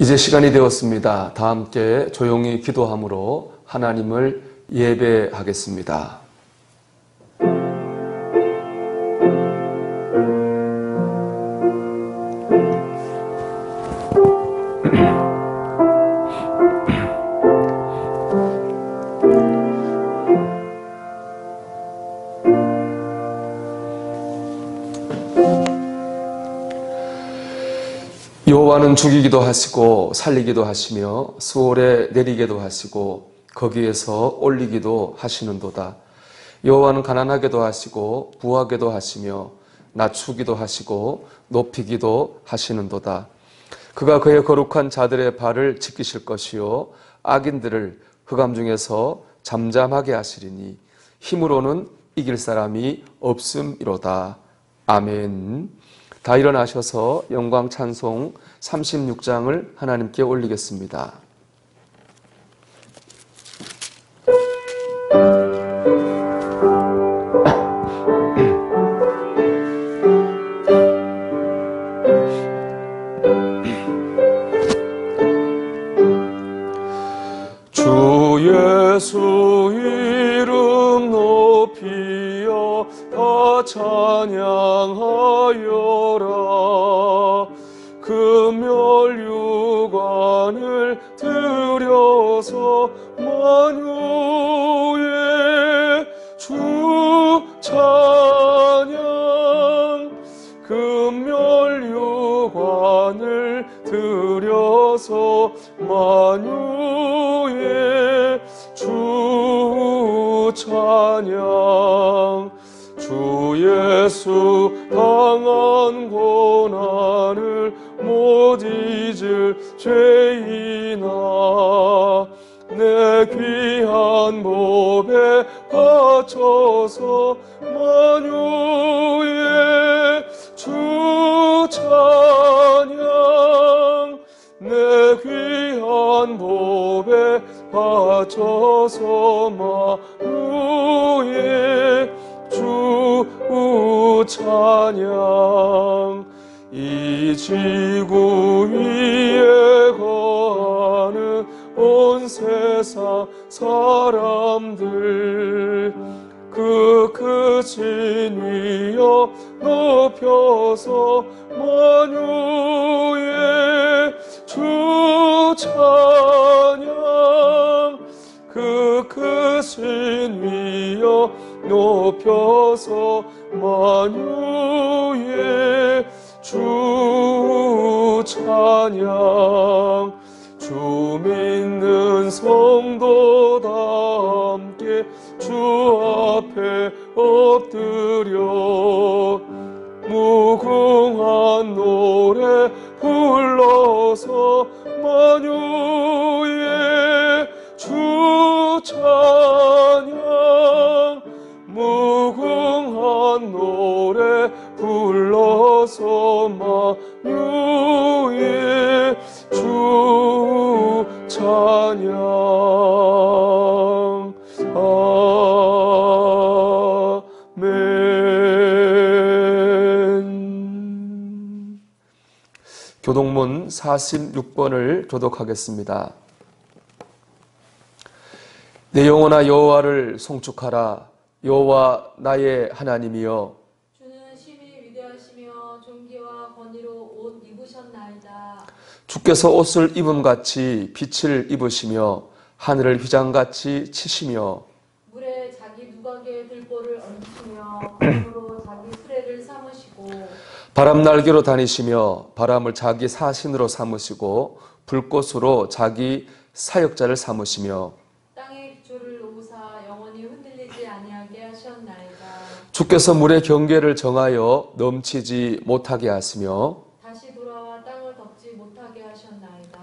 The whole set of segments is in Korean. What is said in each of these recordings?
이제 시간이 되었습니다. 다 함께 조용히 기도함으로 하나님을 예배하겠습니다. 여호와는 죽이기도 하시고 살리기도 하시며 수월에 내리게도 하시고 거기에서 올리기도 하시는도다. 여호와는 가난하게도 하시고 부하게도 하시며 낮추기도 하시고 높이기도 하시는도다. 그가 그의 거룩한 자들의 발을 지키실 것이요 악인들을 흑암 중에서 잠잠하게 하시리니 힘으로는 이길 사람이 없음이로다. 아멘. 다 일어나셔서 영광 찬송 36장을 하나님께 올리겠습니다. 주 예수 이름 높이어 다 찬양하여라. 금멸유관을 들여서 만유의 주 찬양. 금멸유관을 들여서 만유의 주 찬양. 주 예수 당한 고난을 못 잊을 죄인아, 내 귀한 법에 바쳐서 만유의 주 찬양. 내 귀한 법에 바쳐서 만유의 주 찬양. 이 지구 위에 거하는 온 세상 사람들, 그 크신 위여 높여서 만유의 주 찬양. 그 크신 위여 높여서 만유의 주 찬양. 주 믿는 성도 다 함께 주 앞에 엎드려 무궁한 노래 불러서 만유의 주 찬양. 무궁한 노래 불러서 만유의 주 찬양. 아멘. 교동문 46번을 교독하겠습니다. 내 영혼아 여호와를 송축하라. 여호와 나의 하나님이여, 주는 심히 위대하시며 존귀와 권위로 옷 입으셨나이다. 주께서 옷을 입음같이 빛을 입으시며 하늘을 휘장같이 치시며 물에 자기 누각의 들보를 얹으시며 바람으로 자기 수레를 삼으시고 바람 날개로 다니시며 바람을 자기 사신으로 삼으시고 불꽃으로 자기 사역자를 삼으시며 땅의 기초를 놓으사 영원히 흔들리지 아니하게 하셨나이다. 주께서 물의 경계를 정하여 넘치지 못하게 하시며 다시 돌아와 땅을 덮지 못하게 하셨나이다.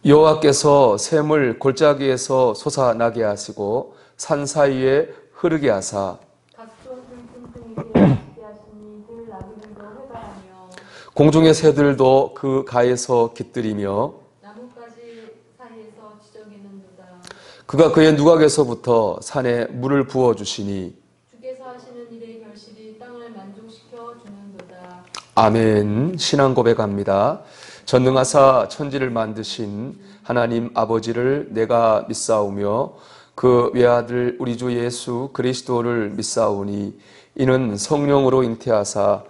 여호와께서 샘을 골짜기에서 솟아나게 하시고 산 사이에 흐르게 하사 각종 틈틈이게 하시게 하시니 들 나귀들도 회가하며 공중의 새들도 그 가에서 깃들이며 나뭇가지 사이에서 지저귀는도다. 그가 그의 누각에서부터 산에 물을 부어주시니 주께서 하시는 일의 결실이 땅을 만족시켜 주는도다. 아멘. 신앙 고백합니다. 전능하사 천지를 만드신 하나님 아버지를 내가 믿사오며 그 외아들 우리 주 예수 그리스도를 믿사오니 이는 성령으로 잉태하사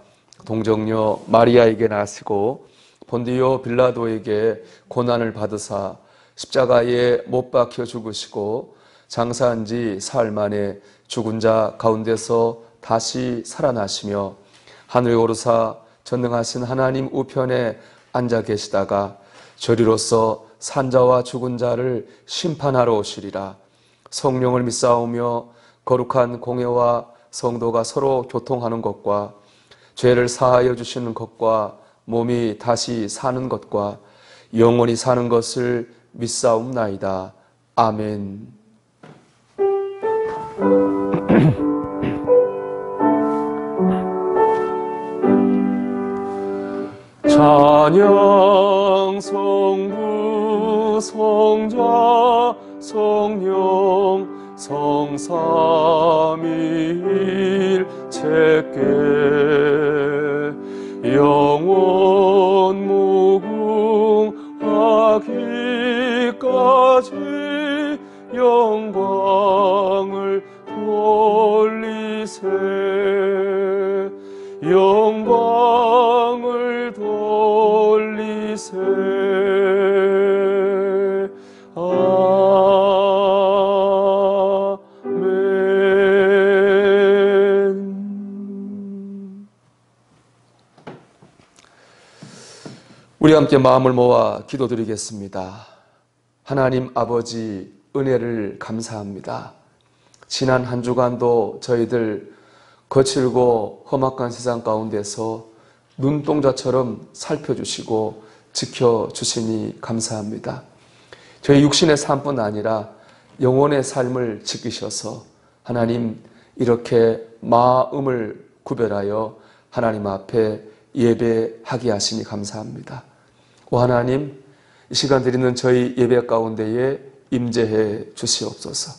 동정녀 마리아에게 나시고 본디오 빌라도에게 고난을 받으사 십자가에 못 박혀 죽으시고 장사한 지 사흘 만에 죽은 자 가운데서 다시 살아나시며 하늘에 오르사 전능하신 하나님 우편에 앉아 계시다가 저리로서 산자와 죽은 자를 심판하러 오시리라. 성령을 믿사오며 거룩한 공회와 성도가 서로 교통하는 것과 죄를 사하여 주시는 것과 몸이 다시 사는 것과 영원히 사는 것을 믿사옵나이다. 아멘. 찬양 성부 성자 성령 성삼위일체께 영원 무궁하기까지 영광을 돌리세 영광을 돌리세. 아멘. 우리 함께 마음을 모아 기도드리겠습니다. 하나님 아버지 은혜를 감사합니다. 지난 한 주간도 저희들 거칠고 험악한 세상 가운데서 눈동자처럼 살펴주시고 지켜주시니 감사합니다. 저희 육신의 삶뿐 아니라 영혼의 삶을 지키셔서 하나님 이렇게 마음을 구별하여 하나님 앞에 예배하게 하시니 감사합니다. 오 하나님, 이 시간 드리는 저희 예배 가운데에 임재해 주시옵소서.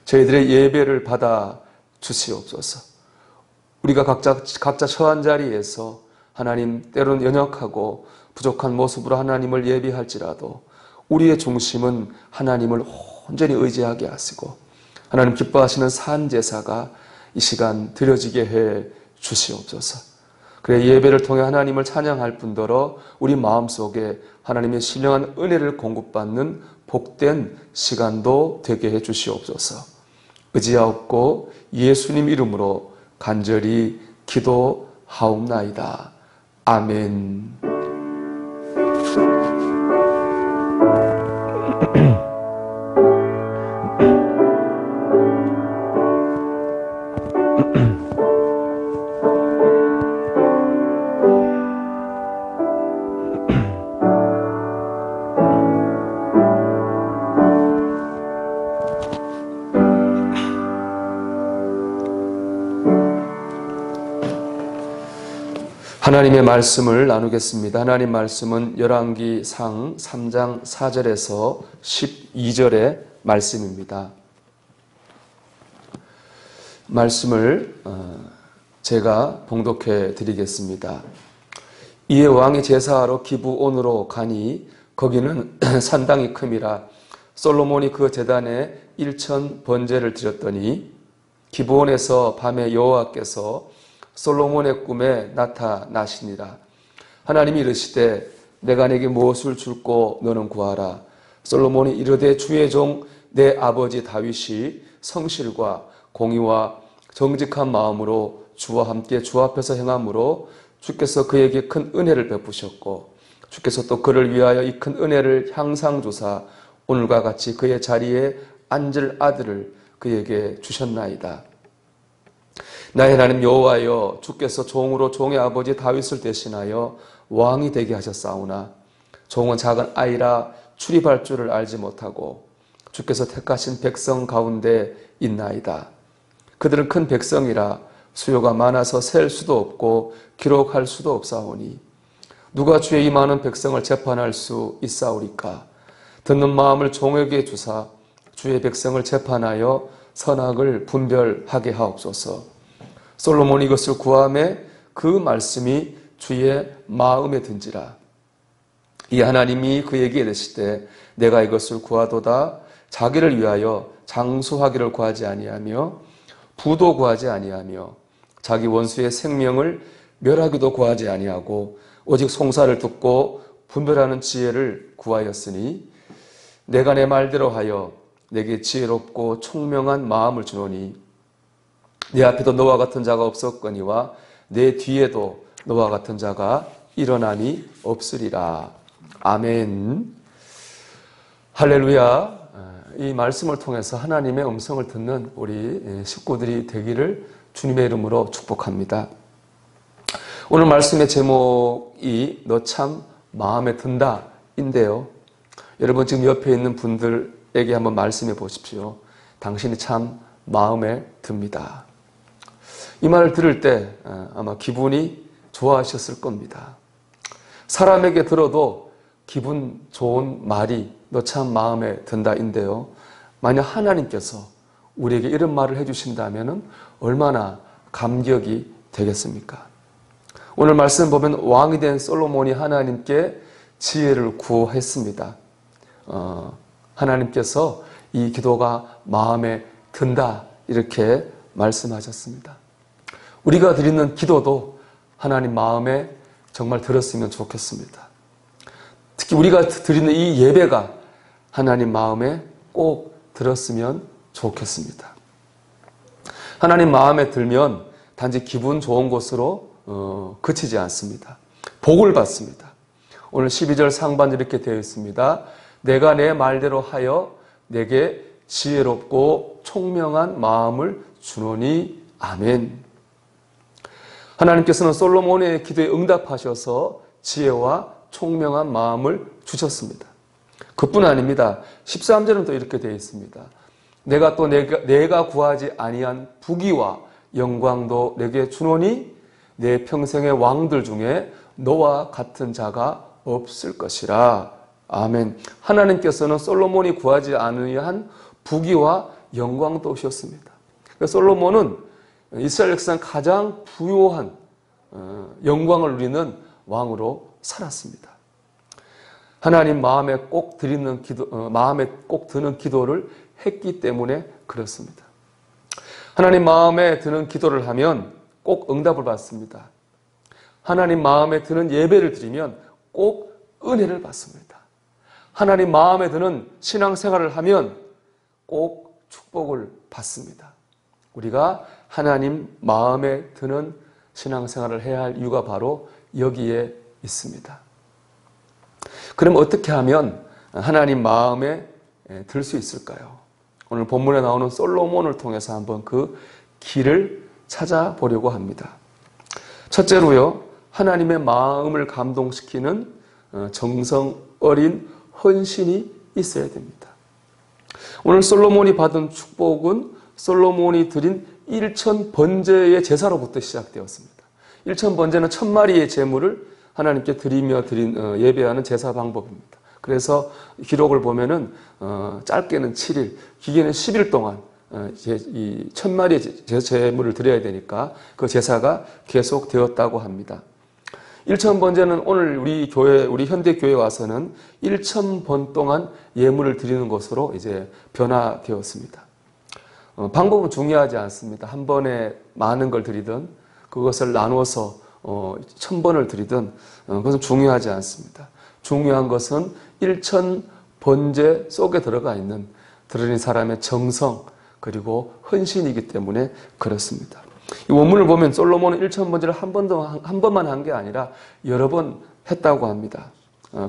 저희들의 예배를 받아 주시옵소서. 우리가 각자 처한 자리에서 하나님 때로는 연약하고 부족한 모습으로 하나님을 예비할지라도 우리의 중심은 하나님을 온전히 의지하게 하시고 하나님 기뻐하시는 산제사가 이 시간 드려지게 해 주시옵소서. 그래 예배를 통해 하나님을 찬양할 뿐더러 우리 마음속에 하나님의 신령한 은혜를 공급받는 복된 시간도 되게 해 주시옵소서. 의지하옵고 예수님 이름으로 간절히 기도하옵나이다. 아멘. 하나님의 말씀을 나누겠습니다. 하나님 말씀은 열왕기상 3장 4절에서 12절의 말씀입니다. 말씀을 제가 봉독해 드리겠습니다. 이에 왕이 제사하러 기브온으로 가니 거기는 산당이 큼이라 솔로몬이 그 제단에 1천 번제를 드렸더니 기브온에서 밤에 여호와께서 솔로몬의 꿈에 나타나시니라. 하나님이 이르시되 내가 네게 무엇을 줄고 너는 구하라. 솔로몬이 이르되 주의 종 내 아버지 다윗이 성실과 공의와 정직한 마음으로 주와 함께 주 앞에서 행함으로 주께서 그에게 큰 은혜를 베푸셨고 주께서 또 그를 위하여 이 큰 은혜를 향상 주사 오늘과 같이 그의 자리에 앉을 아들을 그에게 주셨나이다. 나의 하나님 여호와여, 주께서 종으로 종의 아버지 다윗을 대신하여 왕이 되게 하셨사오나 종은 작은 아이라 출입할 줄을 알지 못하고 주께서 택하신 백성 가운데 있나이다. 그들은 큰 백성이라 수요가 많아서 셀 수도 없고 기록할 수도 없사오니 누가 주의 이 많은 백성을 재판할 수 있사오리까? 듣는 마음을 종에게 주사 주의 백성을 재판하여 선악을 분별하게 하옵소서. 솔로몬이 이것을 구하매 그 말씀이 주의 마음에 든지라. 이 하나님이 그에게 이르실 때 내가 이것을 구하도다. 자기를 위하여 장수하기를 구하지 아니하며 부도 구하지 아니하며 자기 원수의 생명을 멸하기도 구하지 아니하고 오직 송사를 듣고 분별하는 지혜를 구하였으니 내가 내 말대로 하여 내게 지혜롭고 총명한 마음을 주노니 내 앞에도 너와 같은 자가 없었거니와 내 뒤에도 너와 같은 자가 일어남이 없으리라. 아멘. 할렐루야. 이 말씀을 통해서 하나님의 음성을 듣는 우리 식구들이 되기를 주님의 이름으로 축복합니다. 오늘 말씀의 제목이 너 참 마음에 든다 인데요. 여러분 지금 옆에 있는 분들에게 한번 말씀해 보십시오. 당신이 참 마음에 듭니다. 이 말을 들을 때 아마 기분이 좋아하셨을 겁니다. 사람에게 들어도 기분 좋은 말이 너 참 마음에 든다인데요. 만약 하나님께서 우리에게 이런 말을 해주신다면 얼마나 감격이 되겠습니까? 오늘 말씀 보면 왕이 된 솔로몬이 하나님께 지혜를 구했습니다. 하나님께서 이 기도가 마음에 든다 이렇게 말씀하셨습니다. 우리가 드리는 기도도 하나님 마음에 정말 들었으면 좋겠습니다. 특히 우리가 드리는 이 예배가 하나님 마음에 꼭 들었으면 좋겠습니다. 하나님 마음에 들면 단지 기분 좋은 것으로 그치지 않습니다. 복을 받습니다. 오늘 12절 상반절 이렇게 되어 있습니다. 내가 내 말대로 하여 내게 지혜롭고 총명한 마음을 주노니 아멘. 하나님께서는 솔로몬의 기도에 응답하셔서 지혜와 총명한 마음을 주셨습니다. 그뿐 아닙니다. 13절은 또 이렇게 되어 있습니다. 내가 구하지 아니한 부귀와 영광도 내게 주노니 내 평생의 왕들 중에 너와 같은 자가 없을 것이라. 아멘. 하나님께서는 솔로몬이 구하지 아니한 부귀와 영광도 주셨습니다. 솔로몬은 이스라엘 역사상 가장 부요한 영광을 누리는 왕으로 살았습니다. 하나님 마음에 꼭 드는 기도를 했기 때문에 그렇습니다. 하나님 마음에 드는 기도를 하면 꼭 응답을 받습니다. 하나님 마음에 드는 예배를 드리면 꼭 은혜를 받습니다. 하나님 마음에 드는 신앙생활을 하면 꼭 축복을 받습니다. 우리가 하나님 마음에 드는 신앙생활을 해야 할 이유가 바로 여기에 있습니다. 그럼 어떻게 하면 하나님 마음에 들 수 있을까요? 오늘 본문에 나오는 솔로몬을 통해서 한번 그 길을 찾아보려고 합니다. 첫째로요, 하나님의 마음을 감동시키는 정성 어린 헌신이 있어야 됩니다. 오늘 솔로몬이 받은 축복은 솔로몬이 드린 1천 번제의 제사로부터 시작되었습니다. 1천 번제는 1000마리의 제물을 하나님께 드리며 예배하는 제사 방법입니다. 그래서 기록을 보면은 짧게는 7일, 길게는 10일 동안 이 1000마리의 제물을 드려야 되니까 그 제사가 계속되었다고 합니다. 1000번제는 오늘 우리 현대 교회에 와서는 1000번 동안 예물을 드리는 것으로 이제 변화되었습니다. 방법은 중요하지 않습니다. 한 번에 많은 걸 드리든 그것을 나누어서 1000번을 드리든 그것은 중요하지 않습니다. 중요한 것은 1000번제 속에 들어가 있는 드리는 사람의 정성 그리고 헌신이기 때문에 그렇습니다. 이 원문을 보면 솔로몬은 1000번제를 한 번만 한 게 아니라 여러 번 했다고 합니다.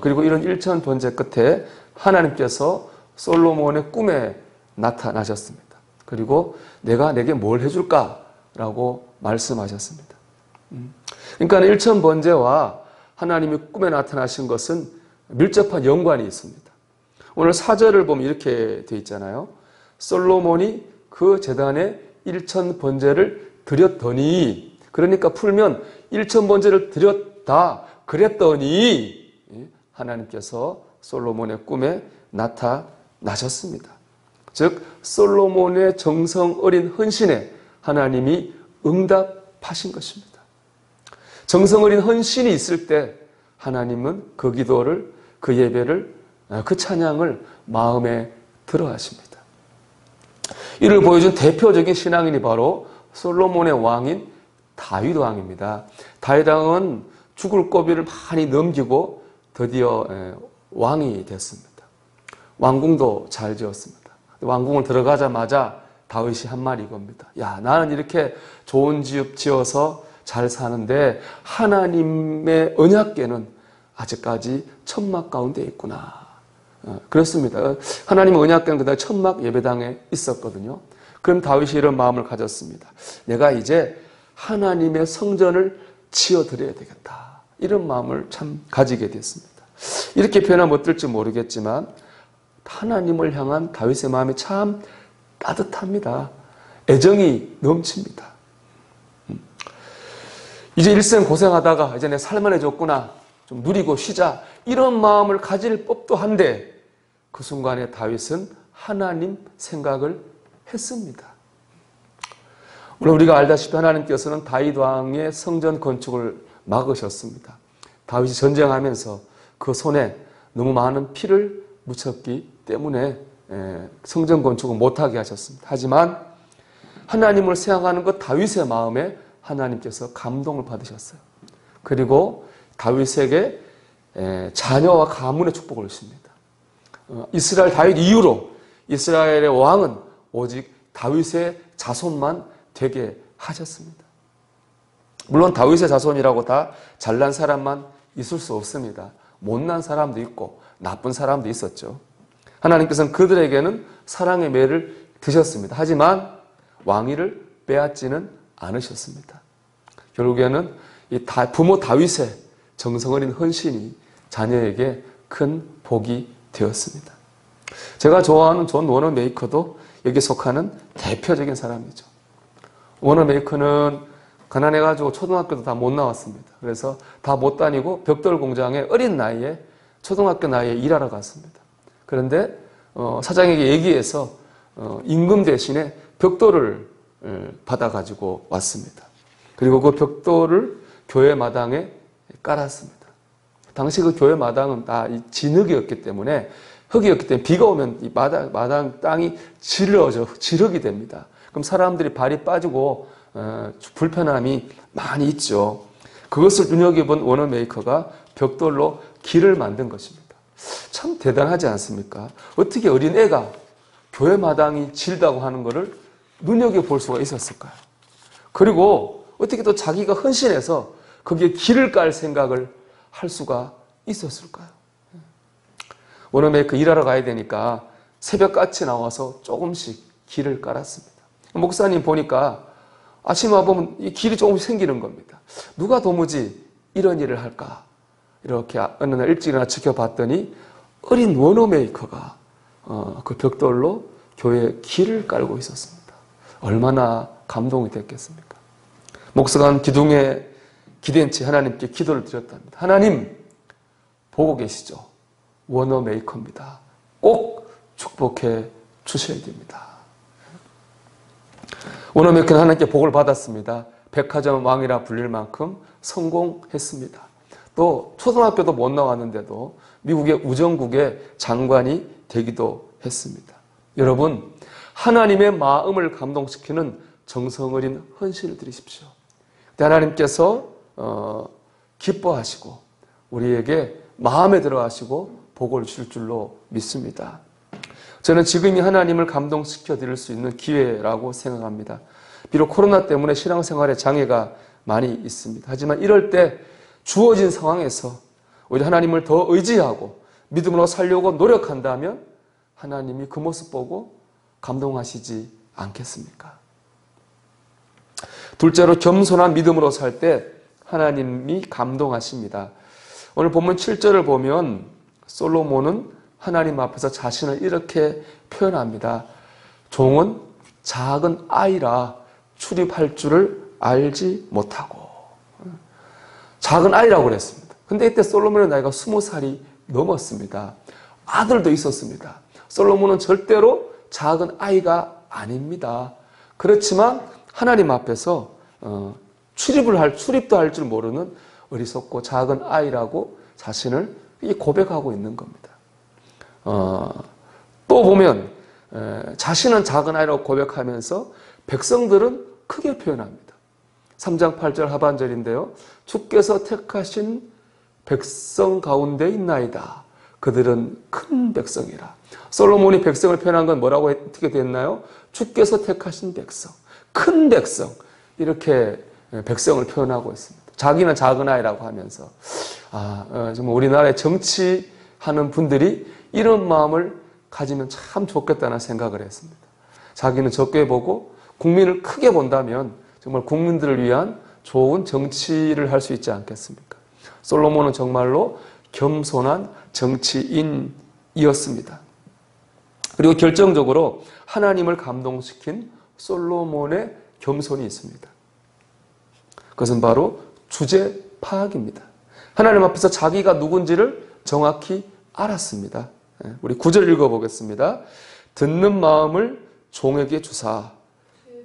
그리고 이런 1000번제 끝에 하나님께서 솔로몬의 꿈에 나타나셨습니다. 그리고 내가 내게 뭘 해줄까라고 말씀하셨습니다. 그러니까 1000번제와 하나님이 꿈에 나타나신 것은 밀접한 연관이 있습니다. 오늘 4절을 보면 이렇게 되어 있잖아요. 솔로몬이 그 제단에 1000번제를 드렸더니, 그러니까 풀면 1000번제를 드렸다 그랬더니 하나님께서 솔로몬의 꿈에 나타나셨습니다. 즉 솔로몬의 정성 어린 헌신에 하나님이 응답하신 것입니다. 정성 어린 헌신이 있을 때 하나님은 그 기도를 그 예배를, 그 찬양을 마음에 들어 하십니다. 이를 보여준 대표적인 신앙인이 바로 솔로몬의 왕인 다윗 왕입니다. 다윗 왕은 죽을 고비를 많이 넘기고 드디어 왕이 됐습니다. 왕궁도 잘 지었습니다. 왕궁을 들어가자마자 다윗이 한 말이 이겁니다. 야, 나는 이렇게 좋은 집 지어서 잘 사는데 하나님의 언약궤는 아직까지 천막 가운데 있구나. 그렇습니다. 하나님의 언약궤는 그다음 천막 예배당에 있었거든요. 그럼 다윗이 이런 마음을 가졌습니다. 내가 이제 하나님의 성전을 지어드려야 되겠다. 이런 마음을 참 가지게 됐습니다. 이렇게 표현하면 어떨지 모르겠지만 하나님을 향한 다윗의 마음이 참 따뜻합니다. 애정이 넘칩니다. 이제 일생 고생하다가 이제 내 살만해졌구나. 좀 누리고 쉬자. 이런 마음을 가질 법도 한데 그 순간에 다윗은 하나님 생각을 했습니다. 물론 우리가 알다시피 하나님께서는 다윗 왕의 성전 건축을 막으셨습니다. 다윗이 전쟁하면서 그 손에 너무 많은 피를 묻혔기 때문에 성전 건축을 못하게 하셨습니다. 하지만 하나님을 생각하는 것 다윗의 마음에 하나님께서 감동을 받으셨어요. 그리고 다윗에게 자녀와 가문의 축복을 주십니다. 이스라엘 다윗 이후로 이스라엘의 왕은 오직 다윗의 자손만 되게 하셨습니다. 물론 다윗의 자손이라고 다 잘난 사람만 있을 수 없습니다. 못난 사람도 있고 나쁜 사람도 있었죠. 하나님께서는 그들에게는 사랑의 매를 드셨습니다. 하지만 왕위를 빼앗지는 않으셨습니다. 결국에는 이 부모 다윗의 정성어린 헌신이 자녀에게 큰 복이 되었습니다. 제가 좋아하는 존 워너메이커도 여기에 속하는 대표적인 사람이죠. 워너메이커는 가난해가지고 초등학교도 다 못 나왔습니다. 그래서 다 못 다니고 벽돌 공장에 어린 나이에 초등학교 나이에 일하러 갔습니다. 그런데 사장에게 얘기해서 임금 대신에 벽돌을 받아가지고 왔습니다. 그리고 그 벽돌을 교회 마당에 깔았습니다. 당시 그 교회 마당은 다 진흙이었기 때문에 흙이었기 때문에 비가 오면 이 마당 땅이 지흙이 됩니다. 그럼 사람들이 발이 빠지고 불편함이 많이 있죠. 그것을 눈여겨본 워너메이커가 벽돌로 길을 만든 것입니다. 참 대단하지 않습니까? 어떻게 어린애가 교회 마당이 질다고 하는 것을 눈여겨볼 수가 있었을까요? 그리고 어떻게 또 자기가 헌신해서 거기에 길을 깔 생각을 할 수가 있었을까요? 워너메이커 일하러 가야 되니까 새벽같이 나와서 조금씩 길을 깔았습니다. 목사님 보니까 아침에 와보면 이 길이 조금씩 생기는 겁니다. 누가 도무지 이런 일을 할까? 이렇게 어느 날 일찍 일어나 지켜봤더니 어린 워너메이커가 그 벽돌로 교회에 길을 깔고 있었습니다. 얼마나 감동이 됐겠습니까? 목사가 기둥에 기댄 채 하나님께 기도를 드렸답니다. 하나님 보고 계시죠? 워너메이커입니다. 꼭 축복해 주셔야 됩니다. 워너메이커는 하나님께 복을 받았습니다. 백화점 왕이라 불릴 만큼 성공했습니다. 또 초등학교도 못 나왔는데도 미국의 우정국의 장관이 되기도 했습니다. 여러분, 하나님의 마음을 감동시키는 정성어린 헌신을 드리십시오. 하나님께서 기뻐하시고 우리에게 마음에 들어하시고 복을 주실 줄로 믿습니다. 저는 지금이 하나님을 감동시켜 드릴 수 있는 기회라고 생각합니다. 비록 코로나 때문에 신앙생활에 장애가 많이 있습니다. 하지만 이럴 때 주어진 상황에서 우리 하나님을 더 의지하고 믿음으로 살려고 노력한다면 하나님이 그 모습 보고 감동하시지 않겠습니까? 둘째로 겸손한 믿음으로 살 때 하나님이 감동하십니다. 오늘 본문 7절을 보면 솔로몬은 하나님 앞에서 자신을 이렇게 표현합니다. 종은 작은 아이라 출입할 줄을 알지 못하고. 작은 아이라고 그랬습니다. 근데 이때 솔로몬의 나이가 20살이 넘었습니다. 아들도 있었습니다. 솔로몬은 절대로 작은 아이가 아닙니다. 그렇지만 하나님 앞에서 출입도 할 줄 모르는 어리석고 작은 아이라고 자신을 이 고백하고 있는 겁니다. 또 보면 자신은 작은 아이라고 고백하면서 백성들은 크게 표현합니다. 3장 8절 하반절인데요. 주께서 택하신 백성 가운데 있나이다. 그들은 큰 백성이라. 솔로몬이 백성을 표현한 건 뭐라고 어떻게 됐나요? 주께서 택하신 백성, 큰 백성, 이렇게 백성을 표현하고 있습니다. 자기는 작은 아이라고 하면서 정말 우리나라에 정치하는 분들이 이런 마음을 가지면 참 좋겠다는 생각을 했습니다. 자기는 적게 보고 국민을 크게 본다면 정말 국민들을 위한 좋은 정치를 할 수 있지 않겠습니까? 솔로몬은 정말로 겸손한 정치인이었습니다. 그리고 결정적으로 하나님을 감동시킨 솔로몬의 겸손이 있습니다. 그것은 바로 주제 파악입니다. 하나님 앞에서 자기가 누군지를 정확히 알았습니다. 우리 9절 읽어보겠습니다. 듣는 마음을 종에게 주사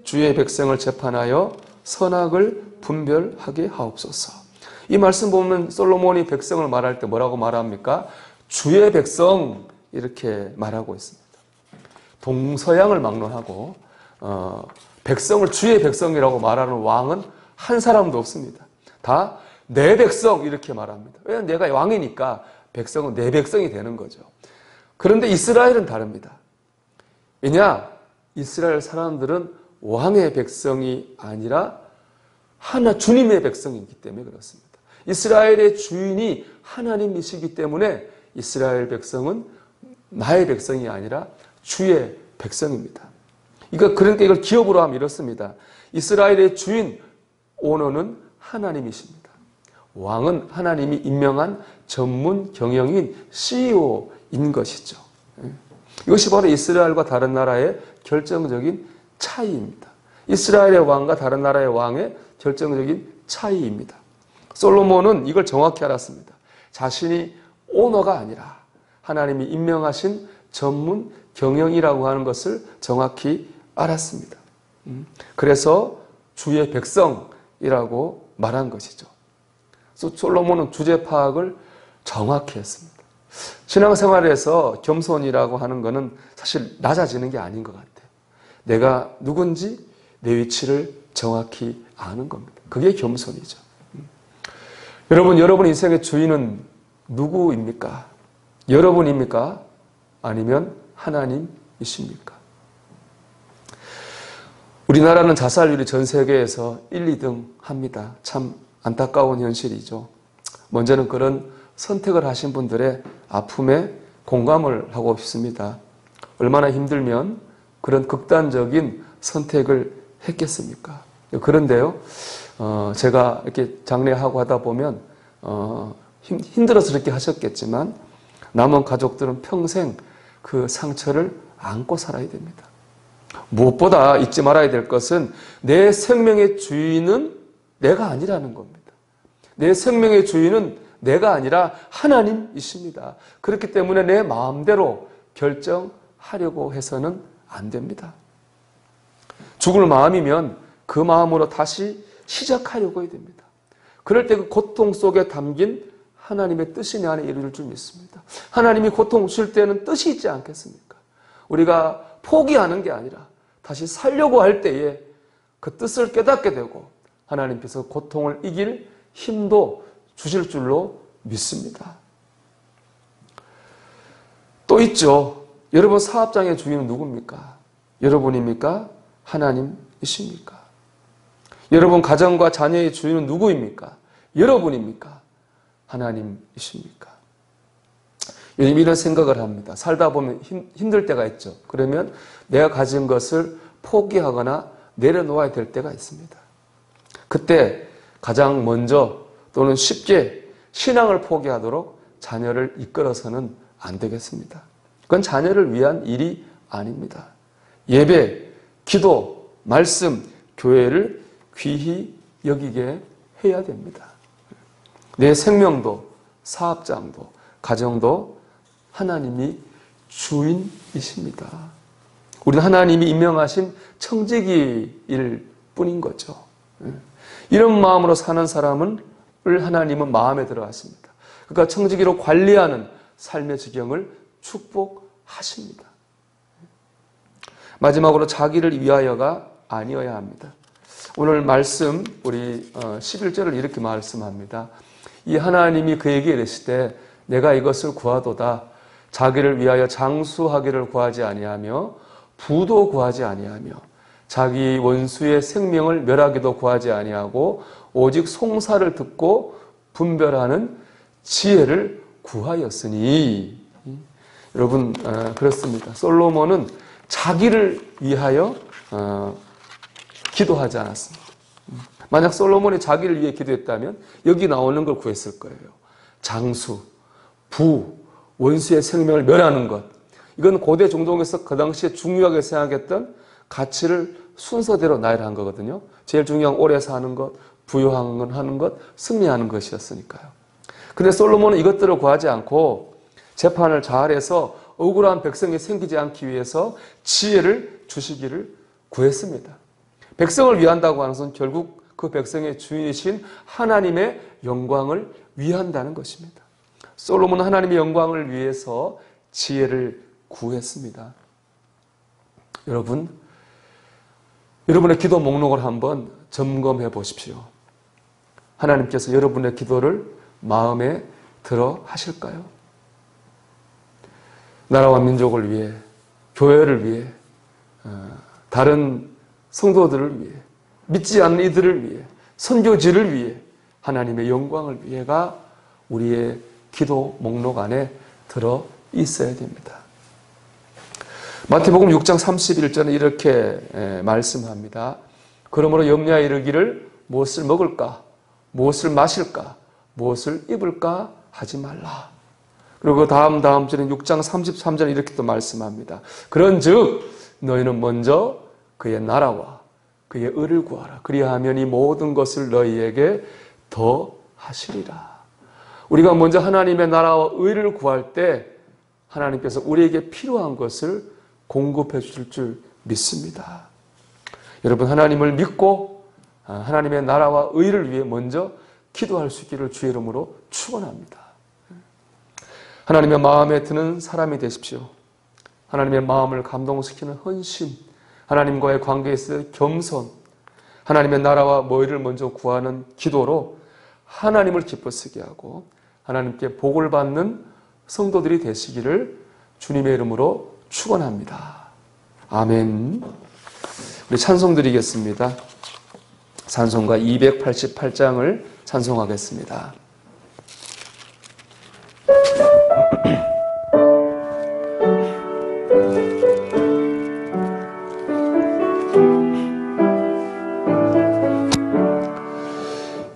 주의 백성을 재판하여 선악을 분별하게 하옵소서. 이 말씀 보면 솔로몬이 백성을 말할 때 뭐라고 말합니까? 주의 백성 이렇게 말하고 있습니다. 동서양을 막론하고 백성을 주의 백성이라고 말하는 왕은 한 사람도 없습니다. 다 내 백성 이렇게 말합니다. 왜냐하면 내가 왕이니까 백성은 내 백성이 되는 거죠. 그런데 이스라엘은 다릅니다. 왜냐? 이스라엘 사람들은 왕의 백성이 아니라 하나 주님의 백성이기 때문에 그렇습니다. 이스라엘의 주인이 하나님이시기 때문에 이스라엘 백성은 나의 백성이 아니라 주의 백성입니다. 그러니까 이걸 기업으로 하면 이렇습니다. 이스라엘의 주인, 오너는 하나님이십니다. 왕은 하나님이 임명한 전문 경영인 CEO인 것이죠. 이것이 바로 이스라엘과 다른 나라의 결정적인 차이입니다. 이스라엘의 왕과 다른 나라의 왕의 결정적인 차이입니다. 솔로몬은 이걸 정확히 알았습니다. 자신이 오너가 아니라 하나님이 임명하신 전문 경영이라고 하는 것을 정확히 알았습니다. 그래서 주의 백성이라고 말한 것이죠. 솔로몬은 주제 파악을 정확히 했습니다. 신앙생활에서 겸손이라고 하는 것은 사실 낮아지는 게 아닌 것 같아요. 내가 누군지 내 위치를 정확히 아는 겁니다. 그게 겸손이죠. 여러분 인생의 주인은 누구입니까? 여러분입니까? 아니면 하나님이십니까? 우리나라는 자살률이 전 세계에서 1, 2등 합니다. 참 안타까운 현실이죠. 먼저는 그런 선택을 하신 분들의 아픔에 공감을 하고 싶습니다. 얼마나 힘들면 그런 극단적인 선택을 했겠습니까? 그런데요, 제가 이렇게 장례하고 하다 보면 힘들어서 그렇게 하셨겠지만 남은 가족들은 평생 그 상처를 안고 살아야 됩니다. 무엇보다 잊지 말아야 될 것은 내 생명의 주인은 내가 아니라는 겁니다. 내 생명의 주인은 내가 아니라 하나님이십니다. 그렇기 때문에 내 마음대로 결정하려고 해서는 안 됩니다. 죽을 마음이면 그 마음으로 다시 시작하려고 해야 됩니다. 그럴 때 그 고통 속에 담긴 하나님의 뜻이 내 안에 이루어질 줄 믿습니다. 하나님이 고통 주실 때는 뜻이 있지 않겠습니까? 우리가 포기하는 게 아니라 다시 살려고 할 때에 그 뜻을 깨닫게 되고 하나님께서 고통을 이길 힘도 주실 줄로 믿습니다. 또 있죠. 여러분 사업장의 주인은 누굽니까? 여러분입니까? 하나님이십니까? 여러분 가정과 자녀의 주인은 누구입니까? 여러분입니까? 하나님이십니까? 요즘 이런 생각을 합니다. 살다 보면 힘들 때가 있죠. 그러면 내가 가진 것을 포기하거나 내려놓아야 될 때가 있습니다. 그때 가장 먼저 또는 쉽게 신앙을 포기하도록 자녀를 이끌어서는 안 되겠습니다. 그건 자녀를 위한 일이 아닙니다. 예배, 기도, 말씀, 교회를 귀히 여기게 해야 됩니다. 내 생명도, 사업장도, 가정도 하나님이 주인이십니다. 우리는 하나님이 임명하신 청지기일 뿐인 거죠. 이런 마음으로 사는 사람을 하나님은 마음에 들어 하십니다. 그가 청지기로 관리하는 삶의 지경을 축복하십니다. 마지막으로 자기를 위하여가 아니어야 합니다. 오늘 말씀 우리 11절을 이렇게 말씀합니다. 이 하나님이 그에게 이르시되 내가 이것을 구하도다. 자기를 위하여 장수하기를 구하지 아니하며 부도 구하지 아니하며 자기 원수의 생명을 멸하기도 구하지 아니하고 오직 송사를 듣고 분별하는 지혜를 구하였으니. 여러분 그렇습니다. 솔로몬은 자기를 위하여 기도하지 않았습니다. 만약 솔로몬이 자기를 위해 기도했다면 여기 나오는 걸 구했을 거예요. 장수, 부, 원수의 생명을 멸하는 것. 이건 고대 종족에서 그 당시에 중요하게 생각했던 가치를 순서대로 나열한 거거든요. 제일 중요한 오래 사는 것, 부유하는 것, 승리하는 것이었으니까요. 근데 솔로몬은 이것들을 구하지 않고 재판을 잘해서 억울한 백성이 생기지 않기 위해서 지혜를 주시기를 구했습니다. 백성을 위한다고 하는 것은 결국 그 백성의 주인이신 하나님의 영광을 위한다는 것입니다. 솔로몬은 하나님의 영광을 위해서 지혜를 구했습니다. 여러분의 기도 목록을 한번 점검해 보십시오. 하나님께서 여러분의 기도를 마음에 들어 하실까요? 나라와 민족을 위해, 교회를 위해, 다른 성도들을 위해, 믿지 않는 이들을 위해, 선교지를 위해, 하나님의 영광을 위해가 우리의 기도 목록 안에 들어 있어야 됩니다. 마태복음 6장 31절은 이렇게 말씀합니다. 그러므로 염려하여 이르기를 무엇을 먹을까, 무엇을 마실까, 무엇을 입을까 하지 말라. 그리고 다음 절인 6장 33절은 이렇게 또 말씀합니다. 그런즉 너희는 먼저 그의 나라와 그의 의를 구하라. 그리하면 이 모든 것을 너희에게 더 하시리라. 우리가 먼저 하나님의 나라와 의를 구할 때 하나님께서 우리에게 필요한 것을 공급해 주실 줄 믿습니다. 여러분, 하나님을 믿고 하나님의 나라와 의를 위해 먼저 기도할 수 있기를 주의 이름으로 축원합니다. 하나님의 마음에 드는 사람이 되십시오. 하나님의 마음을 감동시키는 헌신, 하나님과의 관계에서의 겸손, 하나님의 나라와 의를 먼저 구하는 기도로 하나님을 기쁘시게 하고 하나님께 복을 받는 성도들이 되시기를 주님의 이름으로 축원합니다. 아멘. 우리 찬송 드리겠습니다. 찬송가 288장을 찬송하겠습니다.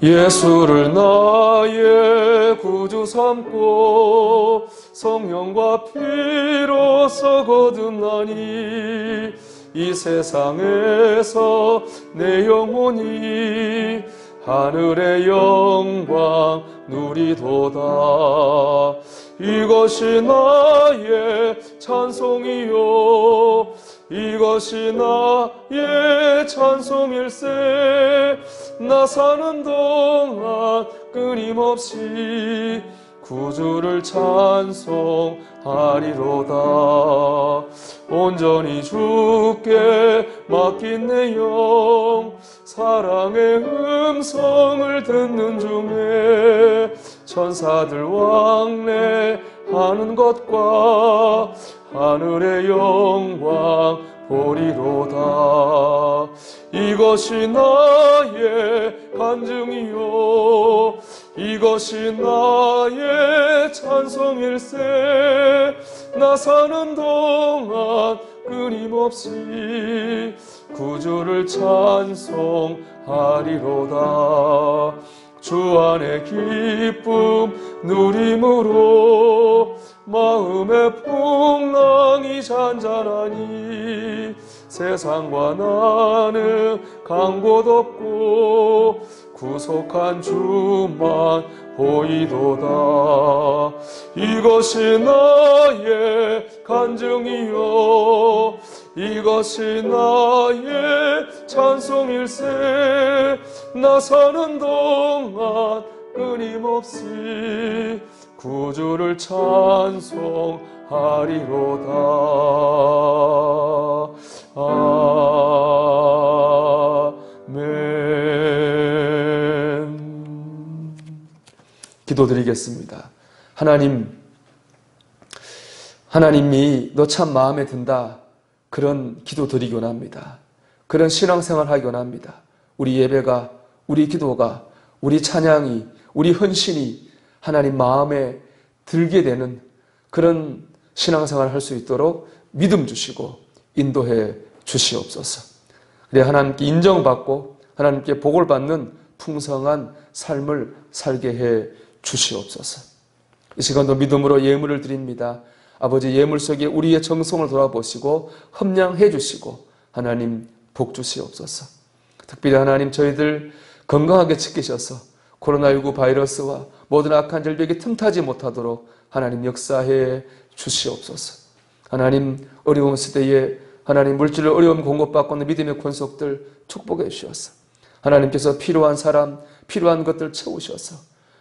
예수를 나의 구주 삼고 성령과 피로써 거듭나니 이 세상에서 내 영혼이 하늘의 영광 누리도다. 이것이 나의 찬송이요 이것이 나의 찬송일세. 나 사는 동안 끊임없이 구주를 찬송하리로다. 온전히 주께 맡긴 내 영 사랑의 음성을 듣는 중에 천사들 왕래하는 것과 하늘의 영광 보리로다. 이것이 나의 간증이요 이것이 나의 찬송일세. 나 사는 동안 끊임없이 구주를 찬송하리로다. 주 안의 기쁨 누림으로 마음의 풍랑이 잔잔하니 세상과 나는 간 곳 없고 구속한 주만 보이도다. 이것이 나의 간증이요 이것이 나의 찬송일세. 나 사는 동안 끊임없이 구주를 찬송하리로다. 아멘. 기도드리겠습니다. 하나님이 너 참 마음에 든다. 그런 기도 드리기 원합니다. 그런 신앙생활 하기 원합니다. 우리 예배가, 우리 기도가, 우리 찬양이, 우리 헌신이 하나님 마음에 들게 되는 그런 신앙생활을 할 수 있도록 믿음 주시고 인도해 주시옵소서. 그래 하나님께 인정받고 하나님께 복을 받는 풍성한 삶을 살게 해 주시옵소서. 이 시간도 믿음으로 예물을 드립니다. 아버지, 예물 속에 우리의 정성을 돌아보시고 험량해 주시고 하나님 복 주시옵소서. 특별히 하나님 저희들 건강하게 지키셔서 코로나19 바이러스와 모든 악한 절벽이 틈타지 못하도록 하나님 역사해 주시옵소서. 하나님 어려운 시대에 하나님 물질을 어려움 공급받고 있는 믿음의 권속들 축복해 주셔서 하나님께서 필요한 사람, 필요한 것들 채우셔서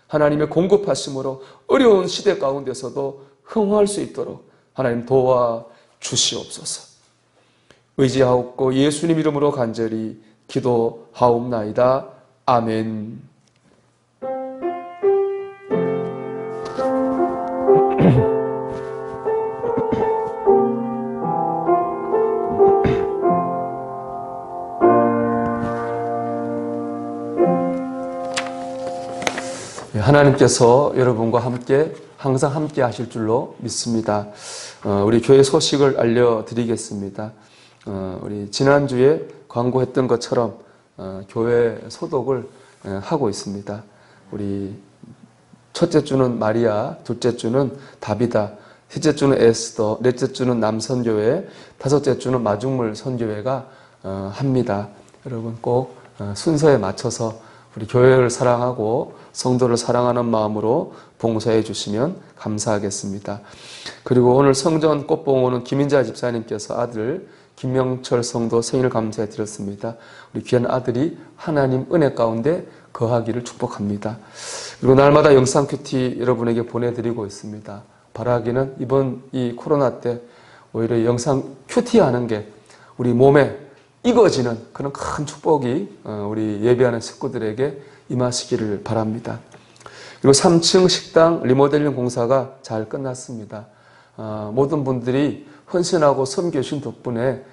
하나님의 공급하심으로 어려운 시대 가운데서도 흥할 수 있도록 하나님 도와 주시옵소서. 의지하옵고 예수님 이름으로 간절히 기도하옵나이다. 아멘. 하나님께서 여러분과 함께 항상 함께 하실 줄로 믿습니다. 우리 교회 소식을 알려드리겠습니다. 우리 지난주에 광고했던 것처럼 교회 소독을 하고 있습니다. 우리 첫째 주는 마리아, 둘째 주는 다비다, 셋째 주는 에스더, 넷째 주는 남선교회, 다섯째 주는 마중물 선교회가 합니다. 여러분 꼭 순서에 맞춰서 우리 교회를 사랑하고 성도를 사랑하는 마음으로 봉사해 주시면 감사하겠습니다. 그리고 오늘 성전 꽃봉오는 김인자 집사님께서 아들 김명철 성도 생일 감사해 드렸습니다. 우리 귀한 아들이 하나님 은혜 가운데 거하기를 축복합니다. 그리고 날마다 영상 큐티 여러분에게 보내드리고 있습니다. 바라기는 이번 이 코로나 때 오히려 영상 큐티 하는 게 우리 몸에 익어지는 그런 큰 축복이 우리 예배하는 식구들에게 임하시기를 바랍니다. 그리고 3층 식당 리모델링 공사가 잘 끝났습니다. 모든 분들이 헌신하고 섬겨주신 덕분에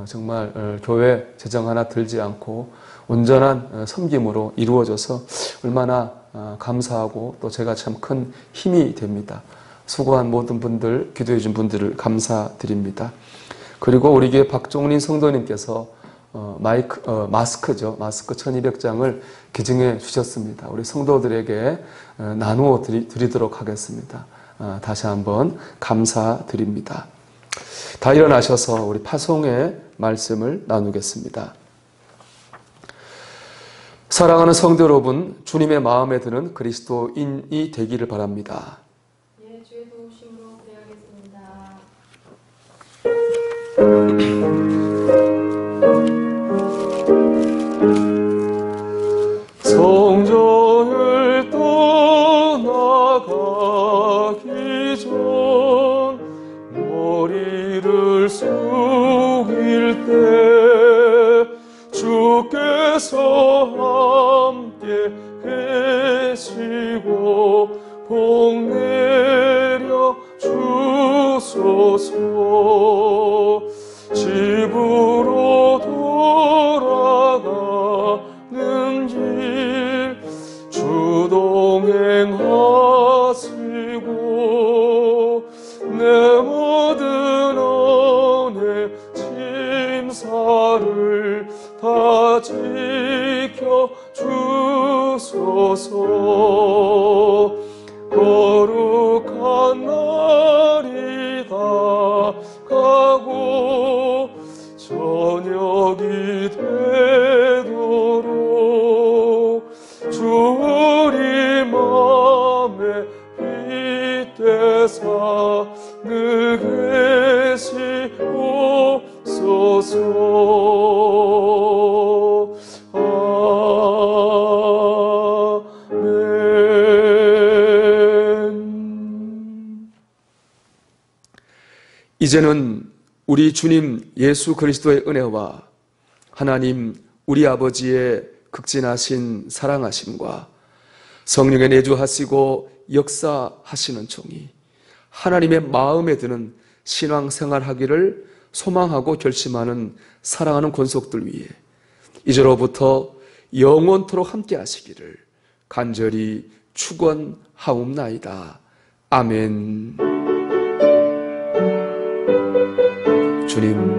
정말 교회 재정 하나 들지 않고 온전한 섬김으로 이루어져서 얼마나 감사하고 또 제가 참 큰 힘이 됩니다. 수고한 모든 분들, 기도해 준 분들을 감사드립니다. 그리고 우리 교회 박종린 성도님께서 마스크죠. 마스크 1200장을 기증해 주셨습니다. 우리 성도들에게 나누어 드리도록 하겠습니다. 다시 한번 감사드립니다. 다 일어나셔서 우리 파송의 말씀을 나누겠습니다. 사랑하는 성도 여러분, 주님의 마음에 드는 그리스도인이 되기를 바랍니다. 예, 주의 도우심으로 그래야겠습니다. 성전을 떠나가기 전 머리를 숙일 때 주께서 함께 계시고 복 내려 주소서. 집으로 돌아가는 길 주동행하시고 내 모든 언해 심사를 다 지켜 주소서. 거룩한 날이 다가고 저녁이 되도록 주 우리 맘에 빗대사 늘 계시옵소서. 아멘. 이제는 우리 주님 예수 그리스도의 은혜와 하나님 우리 아버지의 극진하신 사랑하심과 성령의 내주하시고 역사하시는 종이 하나님의 마음에 드는 신앙생활하기를 소망하고 결심하는 사랑하는 권속들 위해 이제로부터 영원토록 함께 하시기를 간절히 축원하옵나이다. 아멘. 주님